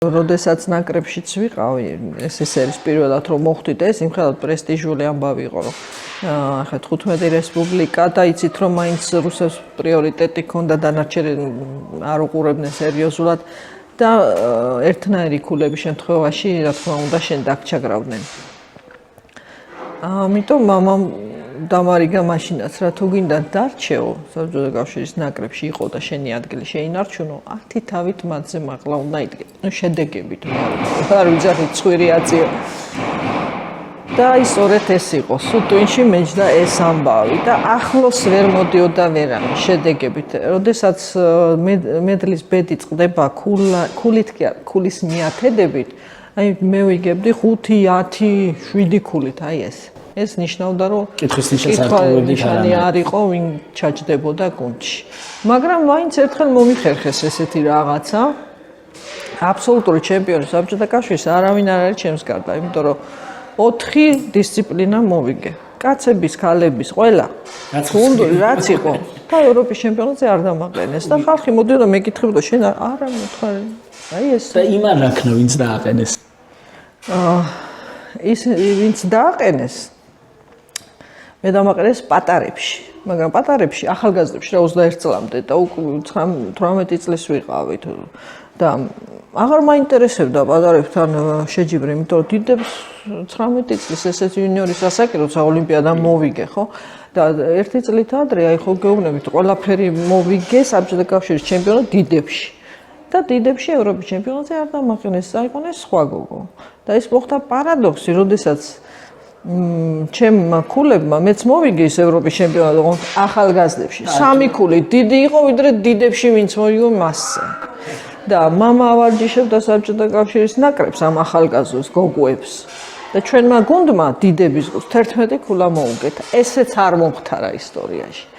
როდესაც ნაკრებშიც ვიყავი, ეს არის პირველად რომ მოხვდით ეს, იმხელად პრესტიჟული ამბავი იყო, რომ ახლა 15 რესპუბლიკა და იცით რომ მაინც რუსებს პრიორიტეტი ჰქონდა დანარჩენი არ უყურებდნენ სერიოზულად და ერთნაირი ქულების შემთხვევაში, რა თქმა უნდა, შენ დაგჩაგრავდნენ. ამიტომ მამამ დამარიგა მაშინაც, რა თუ გინდა დარჩეო, საბჭოთა კავშირის ნაკრებში იყო და შენი ადგილი შეინარჩუნო, 10 თავით მათზე მაღლა უნდა იდგე. ნუ შედეგებით არ ვიძახი ცხვირი აწიო. და ის სწორედ ეს იყო, სულ ტვინში მეჯდა ეს ამბავი და ახლოს ვერ მოდიოდა ვერანი შედეგებით. როდესაც მედლის ბედი წყდება ქულით კი არა, ქულის მიათედებით, აი მე ვიგებდი 5, 10, 7 ქულით, აი ეს. ეს ნიშნავდა რომ კითხვის ნიშანი არ იყო ვინ ჩაჯდებოდა გუნდში. მაგრამ მაინც ერთხელ მომიხერხეს ესეთი რაღაცა. აბსოლუტური ჩემპიონი საბჭოთა კავშირის არავინ არ არის ჩემს გარდა, იმიტომ რომ 4 დისციპლინა მოვიგე. კაცების, ქალების, ყველა. რაც იყო. და ევროპის ჩემპიონატზე არ დამაყენეს და ხალხი მოდიოდა მეკითხებოდა შენ არა მოთხარი. აი ეს და იმან რაქნა ვინც დააყენეს. ის ვინც დააყენეს მე დამაყენეს პატარებში, მაგრამ პატარებში ახალგაზრდებში რა 21 წლამდე და 18 წლის ვიყავით და აღარ მაინტერესებდა პატარებთან შეჯიბრი, იმიტომ რომ დიდებს 19 წლის ესეც იუნიორის ასაკი როცა ოლიმპიადა მოვიგე, ხო? და 1 წლით ადრე აი ხო გეუბნებით ყველაფერი მოვიგე საბჭოთა კავშირის ჩემპიონატ დიდებში. და დიდებში ევროპის ჩემპიონატზე არ დამაყენეს, აიყონეს სხვა გოგო. და ეს მოხდა პარადოქსი, როდესაც ჩემმა ქულებმა მეც მოვიგე ის ევროპის ჩემპიონატი ახალგაზრდებში. 3 ქული დიდი იყო, ვიდრე დიდებში ვინც მოვიგო მასზე. და მამა ავარჯიშებდა საბჭოთა კავშირის ნაკრებს ამ ახალგაზრდებს გოგოებს. და ჩვენმა გუნდმა დიდების 11 ქულა მოუგეთ. ესეც არ მომხდარა ისტორიაში.